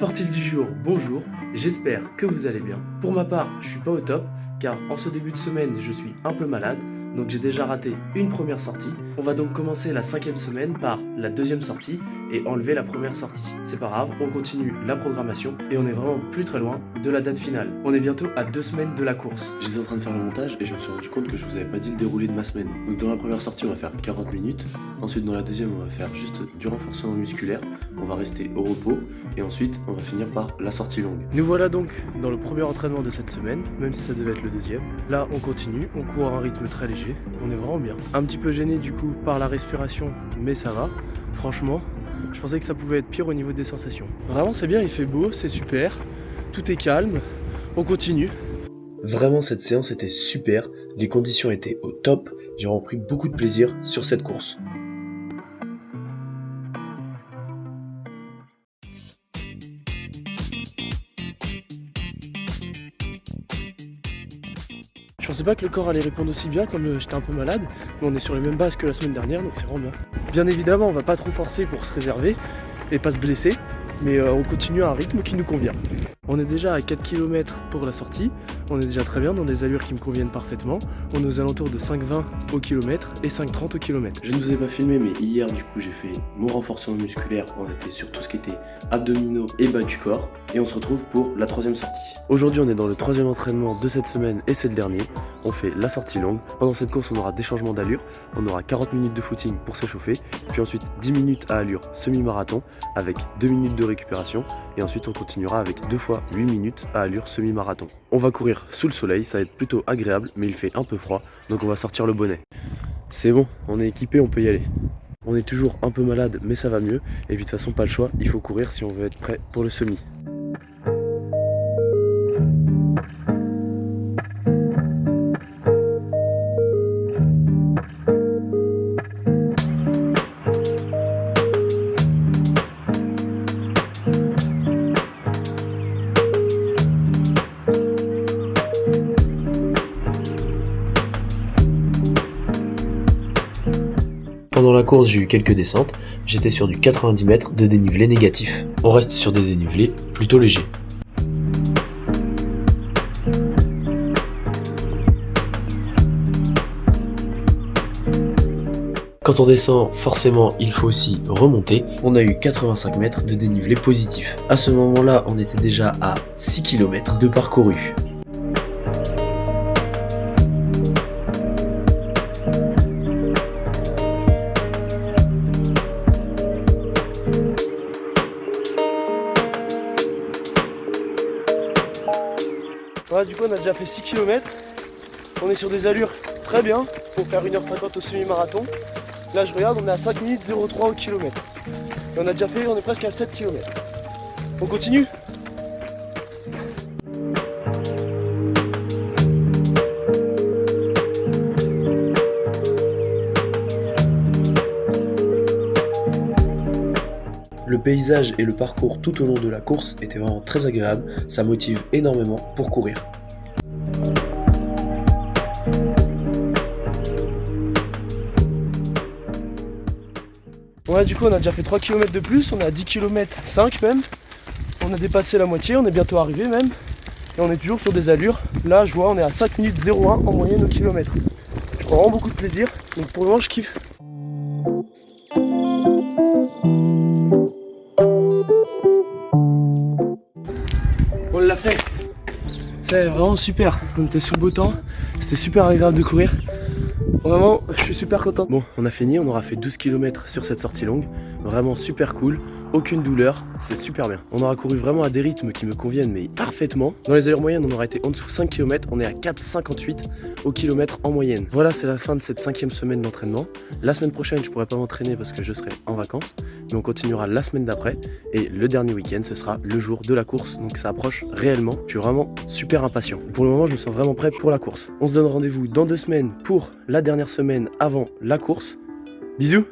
Sportif du jour, bonjour, j'espère que vous allez bien. Pour ma part, je suis pas au top, car en ce début de semaine, je suis un peu malade, donc j'ai déjà raté une première sortie. On va donc commencer la 5e semaine par la 2e sortie et enlever la première sortie. C'est pas grave, on continue la programmation et on est vraiment plus très loin de la date finale. On est bientôt à 2 semaines de la course. J'étais en train de faire le montage et je me suis rendu compte que je vous avais pas dit le déroulé de ma semaine. Donc dans la première sortie on va faire 40 minutes, ensuite dans la deuxième on va faire juste du renforcement musculaire, on va rester au repos et ensuite on va finir par la sortie longue. Nous voilà donc dans le premier entraînement de cette semaine, même si ça devait être le deuxième. Là on continue, on court à un rythme très léger, on est vraiment bien. Un petit peu gêné du coup par la respiration, mais ça va. Franchement, je pensais que ça pouvait être pire au niveau des sensations. Vraiment c'est bien, il fait beau, c'est super, tout est calme, on continue. Vraiment cette séance était super, les conditions étaient au top, j'ai vraiment pris beaucoup de plaisir sur cette course. Je pensais pas que le corps allait répondre aussi bien comme j'étais un peu malade, mais on est sur les mêmes bases que la semaine dernière, donc c'est vraiment bien. Bien évidemment, on va pas trop forcer pour se réserver et pas se blesser, mais on continue à un rythme qui nous convient. On est déjà à 4 km pour la sortie, on est déjà très bien dans des allures qui me conviennent parfaitement. On est aux alentours de 5,20 au kilomètre et 5,30 au kilomètre. Je ne vous ai pas filmé mais hier du coup j'ai fait mon renforcement musculaire, on était sur tout ce qui était abdominaux et bas du corps et on se retrouve pour la 3e sortie. Aujourd'hui on est dans le 3e entraînement de cette semaine et c'est le dernier. On fait la sortie longue. Pendant cette course on aura des changements d'allure. On aura 40 minutes de footing pour s'échauffer, puis ensuite 10 minutes à allure semi-marathon avec 2 minutes de récupération et ensuite on continuera avec 2 fois 8 minutes à allure semi-marathon. On va courir sous le soleil, ça va être plutôt agréable mais il fait un peu froid donc on va sortir le bonnet. C'est bon, on est équipé, on peut y aller. On est toujours un peu malade mais ça va mieux et puis de toute façon pas le choix, il faut courir si on veut être prêt pour le semi. Pendant la course, j'ai eu quelques descentes, j'étais sur du 90 mètres de dénivelé négatif. On reste sur des dénivelés plutôt légers. Quand on descend, forcément, il faut aussi remonter. On a eu 85 mètres de dénivelé positif. À ce moment-là, on était déjà à 6 km de parcouru. Voilà, du coup on a déjà fait 6 km, on est sur des allures très bien pour faire 1h50 au semi-marathon. Là je regarde, on est à 5 minutes 03 au kilomètre. Et on a déjà fait, on est presque à 7 km. On continue ? Le paysage et le parcours tout au long de la course étaient vraiment très agréables, ça motive énormément pour courir. Ouais, du coup on a déjà fait 3 km de plus, on est à 10 km 5 même. On a dépassé la moitié, on est bientôt arrivé même. Et on est toujours sur des allures. Là je vois on est à 5 minutes 01 en moyenne au kilomètre. Je prends vraiment beaucoup de plaisir, donc pour le moment je kiffe. On l'a fait. C'est vraiment super. On était sous le beau temps. C'était super agréable de courir. Vraiment, je suis super content. Bon, on a fini. On aura fait 12 km sur cette sortie longue. Vraiment super cool. Aucune douleur. C'est super bien. On aura couru vraiment à des rythmes qui me conviennent, mais parfaitement. Dans les allures moyennes, on aura été en dessous 5 km. On est à 4,58 au kilomètre en moyenne. Voilà, c'est la fin de cette 5e semaine d'entraînement. La semaine prochaine, je pourrai pas m'entraîner parce que je serai en vacances. Mais on continuera la semaine d'après. Et le dernier week-end, ce sera le jour de la course. Donc ça approche réellement. Je suis vraiment super impatient. Pour le moment, je me sens vraiment prêt pour la course. On se donne rendez-vous dans 2 semaines pour la dernière semaine avant la course. Bisous!